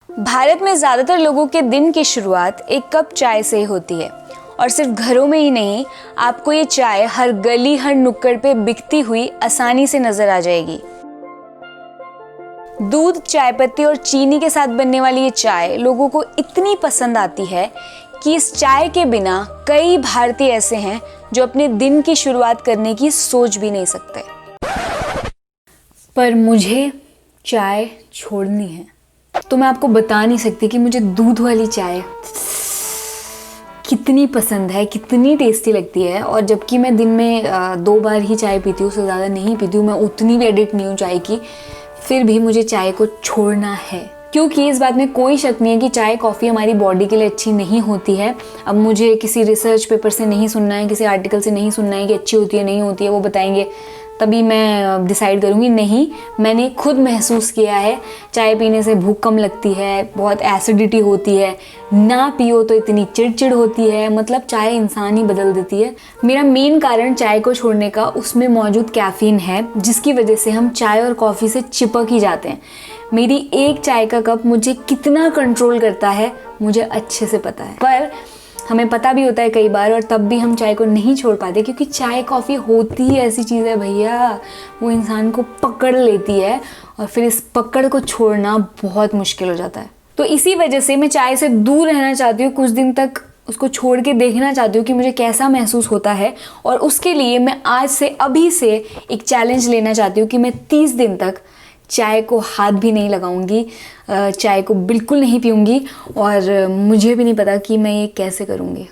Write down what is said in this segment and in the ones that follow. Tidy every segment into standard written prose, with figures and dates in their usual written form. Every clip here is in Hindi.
भारत में ज़्यादातर लोगों के दिन की शुरुआत एक कप चाय से ही होती है और सिर्फ घरों में ही नहीं, आपको ये चाय हर गली हर नुक्कड़ पे बिकती हुई आसानी से नजर आ जाएगी। दूध, चाय पत्ती और चीनी के साथ बनने वाली ये चाय लोगों को इतनी पसंद आती है कि इस चाय के बिना कई भारतीय ऐसे हैं जो अपने दिन की शुरुआत करने की सोच भी नहीं सकते। पर मुझे चाय छोड़नी है तो मैं आपको बता नहीं सकती कि मुझे दूध वाली चाय कितनी पसंद है, कितनी टेस्टी लगती है। और जबकि मैं दिन में 2 बार ही चाय पीती हूँ, उससे ज़्यादा नहीं पीती हूँ, मैं उतनी भी एडिक्ट नहीं हूँ चाय की, फिर भी मुझे चाय को छोड़ना है। क्योंकि इस बात में कोई शक नहीं है कि चाय कॉफ़ी हमारी बॉडी के लिए अच्छी नहीं होती है। अब मुझे किसी रिसर्च पेपर से नहीं सुनना है, किसी आर्टिकल से नहीं सुनना है कि अच्छी होती है नहीं होती है, वो बताएंगे तभी मैं डिसाइड करूँगी। नहीं, मैंने खुद महसूस किया है चाय पीने से भूख कम लगती है, बहुत एसिडिटी होती है, ना पियो तो इतनी चिड़चिड़ होती है, मतलब चाय इंसान ही बदल देती है। मेरा मेन कारण चाय को छोड़ने का उसमें मौजूद कैफीन है, जिसकी वजह से हम चाय और कॉफ़ी से चिपक ही जाते हैं। मेरी एक चाय का कप मुझे कितना कंट्रोल करता है मुझे अच्छे से पता है, पर हमें पता भी होता है कई बार, और तब भी हम चाय को नहीं छोड़ पाते। क्योंकि चाय कॉफ़ी होती ही ऐसी चीज़ है भैया, वो इंसान को पकड़ लेती है और फिर इस पकड़ को छोड़ना बहुत मुश्किल हो जाता है। तो इसी वजह से मैं चाय से दूर रहना चाहती हूँ, कुछ दिन तक उसको छोड़ के देखना चाहती हूँ कि मुझे कैसा महसूस होता है। और उसके लिए मैं आज से अभी से एक चैलेंज लेना चाहती हूँ कि मैं 30 दिन तक चाय को हाथ भी नहीं लगाऊंगी, चाय को बिल्कुल नहीं पीऊंगी, और मुझे भी नहीं पता कि मैं ये कैसे करूंगी।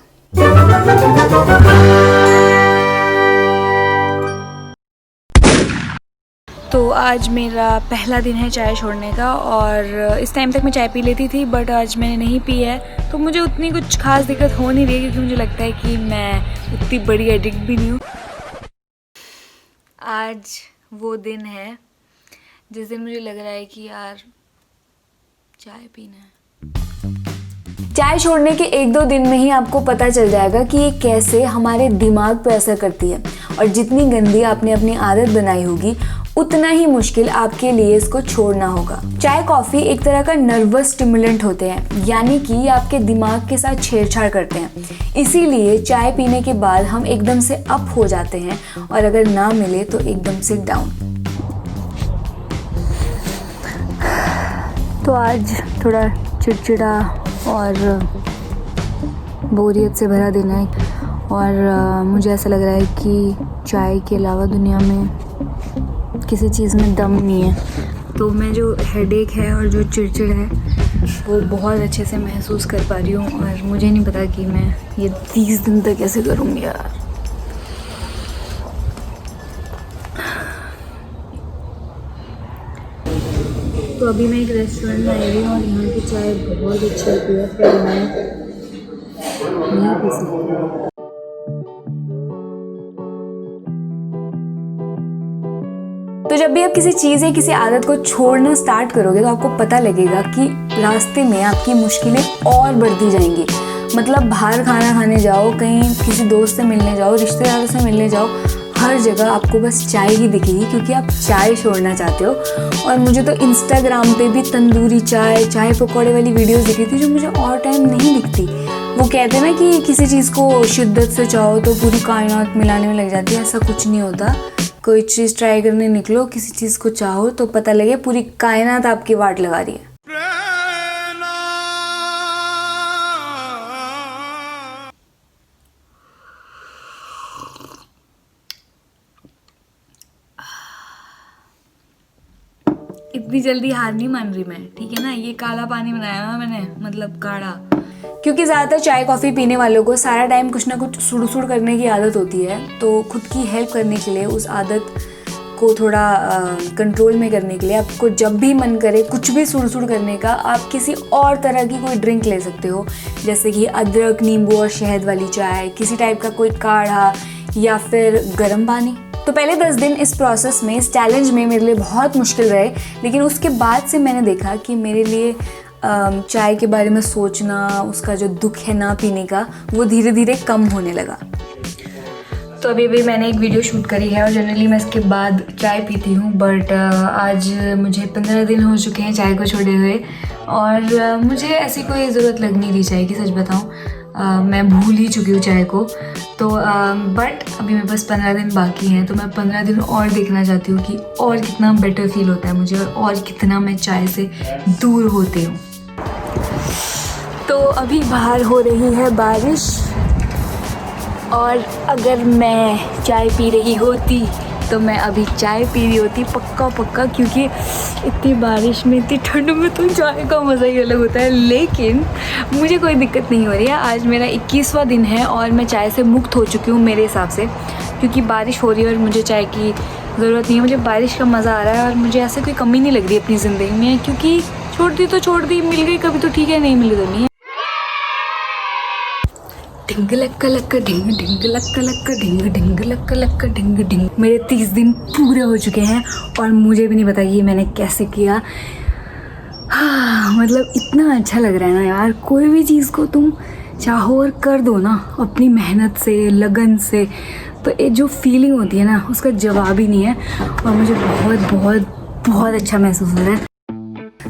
तो आज मेरा पहला दिन है चाय छोड़ने का, और इस टाइम तक मैं चाय पी लेती थी, बट आज मैंने नहीं पी है, तो मुझे उतनी कुछ खास दिक्कत हो नहीं रही, क्योंकि मुझे लगता है कि मैं उतनी बड़ी एडिक्ट भी नहीं हूँ। आज वो दिन है जिस दिन मुझे लग रहा है कि यार चाय पीना है। चाय छोड़ने के 1-2 दिन में ही आपको पता चल जाएगा कि ये कैसे हमारे दिमाग पर असर करती है, और जितनी गंदी आपने अपनी आदत बनाई होगी उतना ही मुश्किल आपके लिए इसको छोड़ना होगा। चाय कॉफ़ी एक तरह का नर्वस स्टिमुलेंट होते हैं, यानी कि ये आपके दिमाग के साथ छेड़छाड़ करते हैं। इसीलिए चाय पीने के बाद हम एकदम से अप हो जाते हैं, और अगर ना मिले तो एकदम से डाउन। तो आज थोड़ा चिड़चिड़ा और बोरियत से भरा दिन है, और मुझे ऐसा लग रहा है कि चाय के अलावा दुनिया में किसी चीज़ में दम नहीं है। तो मैं जो हेडेक है और जो चिड़चिड़ है वो बहुत अच्छे से महसूस कर पा रही हूँ, और मुझे नहीं पता कि मैं ये 30 दिन तक कैसे करूँगी यार। तो अभी मैं एक रेस्टोरेंट में आई हूँ और यहाँ की चाय बहुत अच्छी होती है, पर मैं नहीं पी सकती। तो जब भी आप किसी चीज़ या किसी आदत को छोड़ना स्टार्ट करोगे तो आपको पता लगेगा कि रास्ते में आपकी मुश्किलें और बढ़ती जाएंगी। मतलब बाहर खाना खाने जाओ, कहीं किसी दोस्त से मिलने जाओ, रिश्तेदारों से मिलने जाओ, हर जगह आपको बस चाय ही दिखेगी, क्योंकि आप चाय छोड़ना चाहते हो। और मुझे तो इंस्टाग्राम पे भी तंदूरी चाय, चाय पकौड़े वाली वीडियोस दिखी थी जो मुझे और टाइम नहीं दिखती। वो कहते हैं ना कि किसी चीज़ को शिद्दत से चाहो तो पूरी कायनात मिलाने में लग जाती है, ऐसा कुछ नहीं होता। कोई चीज़ ट्राई करने निकलो, किसी चीज़ को चाहो तो पता लगे पूरी कायनात आपकी वाट लगा रही है। इतनी जल्दी हार नहीं मान रही मैं, ठीक है ना। ये काला पानी बनाया ना मैंने, मतलब काढ़ा। क्योंकि ज़्यादातर चाय कॉफ़ी पीने वालों को सारा टाइम कुछ ना कुछ सुड़ करने की आदत होती है, तो खुद की हेल्प करने के लिए, उस आदत को थोड़ा कंट्रोल में करने के लिए, आपको जब भी मन करे कुछ भी सुड़ करने का, आप किसी और तरह की कोई ड्रिंक ले सकते हो, जैसे कि अदरक, नींबू और शहद वाली चाय, किसी टाइप का कोई काढ़ा, या फिर गर्म पानी। तो पहले 10 दिन इस प्रोसेस में, इस चैलेंज में मेरे लिए बहुत मुश्किल रहे, लेकिन उसके बाद से मैंने देखा कि मेरे लिए चाय के बारे में सोचना, उसका जो दुख है ना पीने का, वो धीरे धीरे कम होने लगा। तो तो अभी मैंने एक वीडियो शूट करी है और जनरली मैं इसके बाद चाय पीती हूँ, बट आज मुझे 15 दिन हो चुके हैं चाय को छोड़े हुए और मुझे ऐसी कोई ज़रूरत लग नहीं रही चाय की, सच बताऊँ। मैं भूल ही चुकी हूँ चाय को। तो बट अभी मेरे पास 15 दिन बाकी हैं, तो मैं 15 दिन और देखना चाहती हूँ कि और कितना बेटर फील होता है मुझे और कितना मैं चाय से दूर होती हूँ। तो अभी बाहर हो रही है बारिश और अगर मैं चाय पी रही होती तो मैं अभी चाय पी रही होती पक्का, क्योंकि इतनी बारिश में इतनी ठंड में तो चाय का मज़ा ही अलग होता है। लेकिन मुझे कोई दिक्कत नहीं हो रही है। आज मेरा 21वां दिन है और मैं चाय से मुक्त हो चुकी हूँ मेरे हिसाब से, क्योंकि बारिश हो रही है और मुझे चाय की ज़रूरत नहीं है। मुझे बारिश का मज़ा आ रहा है और मुझे ऐसे कोई कमी नहीं लग रही अपनी ज़िंदगी में, क्योंकि छोड़ दी तो छोड़ दी, मिल गई कभी तो ठीक है, नहीं मिली तो नहीं है। ढिंग लक्का लक्का ढिंग, ढिंग लक्का लक्का ढिंग, ढिंग लक्का लक्का ढिंग ढिंग। मेरे 30 दिन पूरे हो चुके हैं और मुझे भी नहीं पता कि मैंने कैसे किया। मतलब इतना अच्छा लग रहा है ना यार। कोई भी चीज़ को तुम चाहो और कर दो ना अपनी मेहनत से, लगन से, तो ये जो फीलिंग होती है ना उसका जवाब ही नहीं है और मुझे बहुत बहुत बहुत अच्छा महसूस हो रहा है।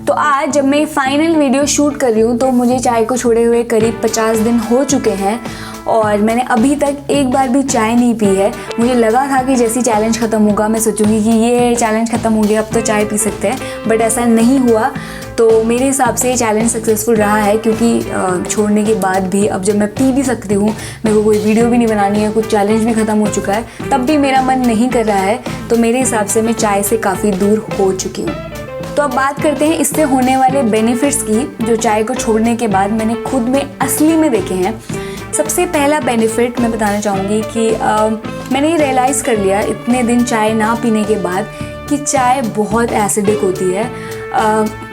तो आज जब मैं फाइनल वीडियो शूट कर रही हूँ तो मुझे चाय को छोड़े हुए करीब 50 दिन हो चुके हैं और मैंने अभी तक एक बार भी चाय नहीं पी है। मुझे लगा था कि जैसे चैलेंज ख़त्म होगा मैं सोचूंगी कि ये चैलेंज ख़त्म हो गया, अब तो चाय पी सकते हैं, बट ऐसा नहीं हुआ। तो मेरे हिसाब से ये चैलेंज सक्सेसफुल रहा है, क्योंकि छोड़ने के बाद भी अब जब मैं पी भी सकती हूँ, मेरे को कोई वीडियो भी नहीं बनानी है, कुछ चैलेंज भी ख़त्म हो चुका है, तब भी मेरा मन नहीं कर रहा है। तो मेरे हिसाब से मैं चाय से काफ़ी दूर हो चुकी हूँ। तो अब बात करते हैं इससे होने वाले बेनिफिट्स की, जो चाय को छोड़ने के बाद मैंने खुद में असली में देखे हैं। सबसे पहला बेनिफिट मैं बताना चाहूँगी कि मैंने ये रियलाइज़ कर लिया इतने दिन चाय ना पीने के बाद कि चाय बहुत एसिडिक होती है।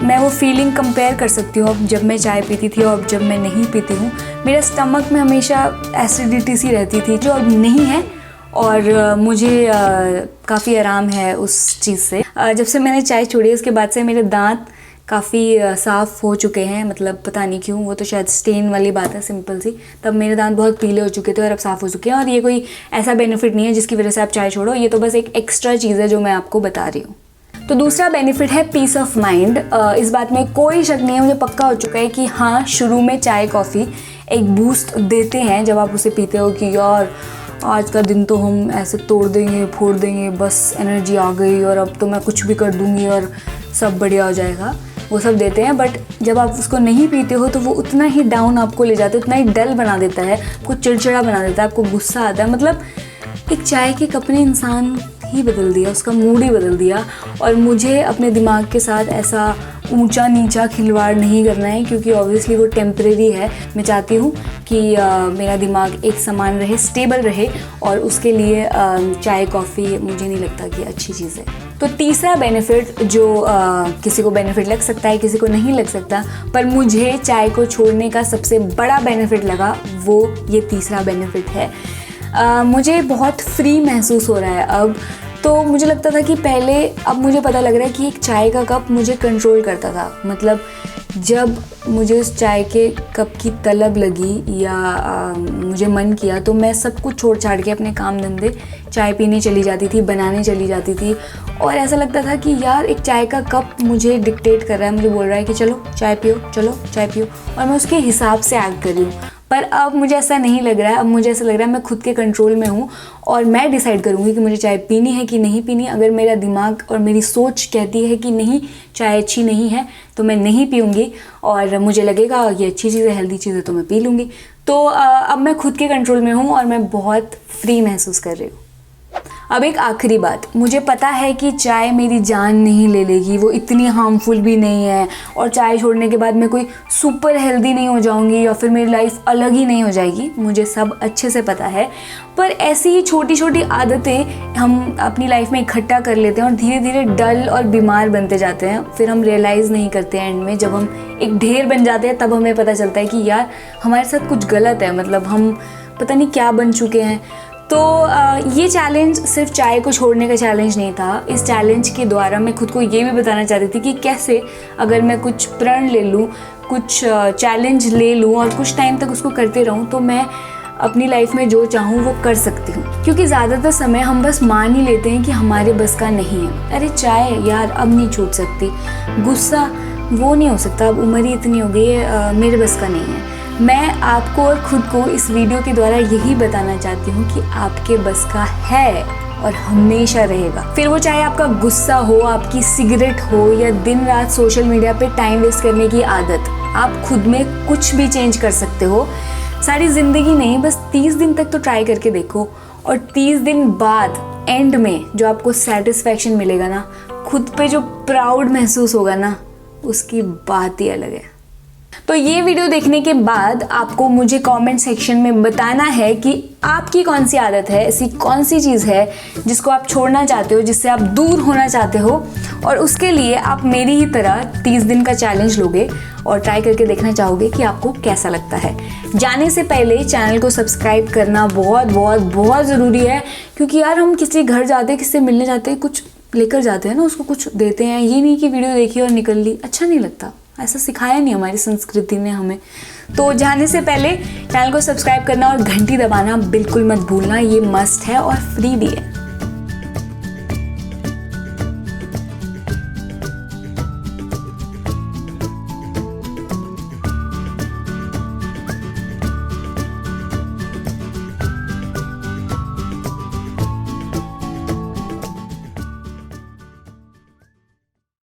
मैं वो फीलिंग कंपेयर कर सकती हूँ अब जब मैं चाय पीती थी और जब मैं नहीं पीती हूँ। मेरा स्टमक में हमेशा एसिडिटी सी रहती थी, जो अब नहीं है और मुझे काफ़ी आराम है उस चीज़ से। जब से मैंने चाय छोड़ी उसके बाद से मेरे दांत काफ़ी साफ़ हो चुके हैं। मतलब पता नहीं क्यों, वो तो शायद स्टेन वाली बात है सिंपल सी। तब मेरे दांत बहुत पीले हो चुके थे और अब साफ़ हो चुके हैं। और ये कोई ऐसा बेनिफिट नहीं है जिसकी वजह से आप चाय छोड़ो, ये तो बस एक एक्स्ट्रा चीज़ है जो मैं आपको बता रही हूँ। तो दूसरा बेनिफिट है पीस ऑफ माइंड। इस बात में कोई शक नहीं है, मुझे पक्का हो चुका है कि हाँ, शुरू में चाय कॉफ़ी एक बूस्ट देते हैं जब आप उसे पीते हो कि यार आज का दिन तो हम ऐसे तोड़ देंगे, फोड़ देंगे, बस एनर्जी आ गई और अब तो मैं कुछ भी कर दूंगी और सब बढ़िया हो जाएगा, वो सब देते हैं। बट जब आप उसको नहीं पीते हो तो वो उतना ही डाउन आपको ले जाता है, उतना ही डल बना देता है, आपको चिड़चिड़ा बना देता है, आपको गुस्सा आता है। मतलब एक चाय के कप ने इंसान ही बदल दिया, उसका मूड ही बदल दिया। और मुझे अपने दिमाग के साथ ऐसा ऊंचा नीचा खिलवाड़ नहीं करना है, क्योंकि ऑब्वियसली वो टेम्परेरी है। मैं चाहती हूँ कि मेरा दिमाग एक समान रहे, स्टेबल रहे, और उसके लिए चाय कॉफ़ी मुझे नहीं लगता कि अच्छी चीज़ है। तो तीसरा बेनिफिट जो किसी को बेनिफिट लग सकता है, किसी को नहीं लग सकता, पर मुझे चाय को छोड़ने का सबसे बड़ा बेनिफिट लगा, वो ये तीसरा बेनिफिट है। मुझे बहुत फ्री महसूस हो रहा है अब। तो मुझे लगता था कि पहले, अब मुझे पता लग रहा है कि एक चाय का कप मुझे कंट्रोल करता था। मतलब जब मुझे उस चाय के कप की तलब लगी या मुझे मन किया तो मैं सब कुछ छोड़ छाड़ के अपने काम धंधे चाय पीने चली जाती थी, बनाने चली जाती थी। और ऐसा लगता था कि यार एक चाय का कप मुझे डिक्टेट कर रहा है, मुझे बोल रहा है कि चलो चाय पियो, चलो चाय पियो, और मैं उसके हिसाब से एक्ट कर रही हूँ। पर अब मुझे ऐसा नहीं लग रहा है। अब मुझे ऐसा लग रहा है मैं खुद के कंट्रोल में हूँ और मैं डिसाइड करूँगी कि मुझे चाय पीनी है कि नहीं पीनी। अगर मेरा दिमाग और मेरी सोच कहती है कि नहीं, चाय अच्छी नहीं है, तो मैं नहीं पीऊँगी, और मुझे लगेगा ये अच्छी चीज़ है, हेल्दी चीज़ है, तो मैं पी लूँगी। तो अब मैं खुद के कंट्रोल में हूँ और मैं बहुत फ्री महसूस कर रही हूँ। अब एक आखिरी बात, मुझे पता है कि चाय मेरी जान नहीं ले लेगी, वो इतनी हार्मफुल भी नहीं है, और चाय छोड़ने के बाद मैं कोई सुपर हेल्दी नहीं हो जाऊंगी या फिर मेरी लाइफ अलग ही नहीं हो जाएगी, मुझे सब अच्छे से पता है। पर ऐसी ही छोटी छोटी आदतें हम अपनी लाइफ में इकट्ठा कर लेते हैं और धीरे धीरे डल और बीमार बनते जाते हैं। फिर हम रियलाइज़ नहीं करते हैं एंड में, जब हम एक ढेर बन जाते हैं तब हमें पता चलता है कि यार हमारे साथ कुछ गलत है, मतलब हम पता नहीं क्या बन चुके हैं। तो ये चैलेंज सिर्फ चाय को छोड़ने का चैलेंज नहीं था। इस चैलेंज के द्वारा मैं खुद को ये भी बताना चाहती थी कि कैसे अगर मैं कुछ प्रण ले लूँ, कुछ चैलेंज ले लूँ और कुछ टाइम तक उसको करते रहूँ, तो मैं अपनी लाइफ में जो चाहूँ वो कर सकती हूँ। क्योंकि ज़्यादातर समय हम बस मान ही लेते हैं कि हमारे बस का नहीं है। अरे चाय यार अब नहीं छूट सकती, गुस्सा वो नहीं हो सकता, अब उम्र ही इतनी हो गई है, मेरे बस का नहीं है। मैं आपको और ख़ुद को इस वीडियो के द्वारा यही बताना चाहती हूँ कि आपके बस का है और हमेशा रहेगा। फिर वो चाहे आपका गुस्सा हो, आपकी सिगरेट हो, या दिन रात सोशल मीडिया पे टाइम वेस्ट करने की आदत, आप खुद में कुछ भी चेंज कर सकते हो। सारी ज़िंदगी नहीं, बस 30 दिन तक तो ट्राई करके देखो, और 30 दिन बाद एंड में जो आपको सेटिस्फैक्शन मिलेगा ना, खुद पे जो प्राउड महसूस होगा ना, उसकी बात ही अलग है। तो ये वीडियो देखने के बाद आपको मुझे कमेंट सेक्शन में बताना है कि आपकी कौन सी आदत है, ऐसी कौन सी चीज़ है जिसको आप छोड़ना चाहते हो, जिससे आप दूर होना चाहते हो, और उसके लिए आप मेरी ही तरह 30 दिन का चैलेंज लोगे और ट्राई करके देखना चाहोगे कि आपको कैसा लगता है। जाने से पहले चैनल को सब्सक्राइब करना बहुत बहुत बहुत ज़रूरी है, क्योंकि यार हम किसी घर जाते हैं, किसी से मिलने जाते हैं, कुछ लेकर जाते हैं ना, उसको कुछ देते हैं। ये नहीं कि वीडियो देखी और निकल ली, अच्छा नहीं लगता, ऐसा सिखाया नहीं हमारी संस्कृति ने हमें। तो जाने से पहले चैनल को सब्सक्राइब करना और घंटी दबाना बिल्कुल मत भूलना, ये मस्ट है और फ्री भी है।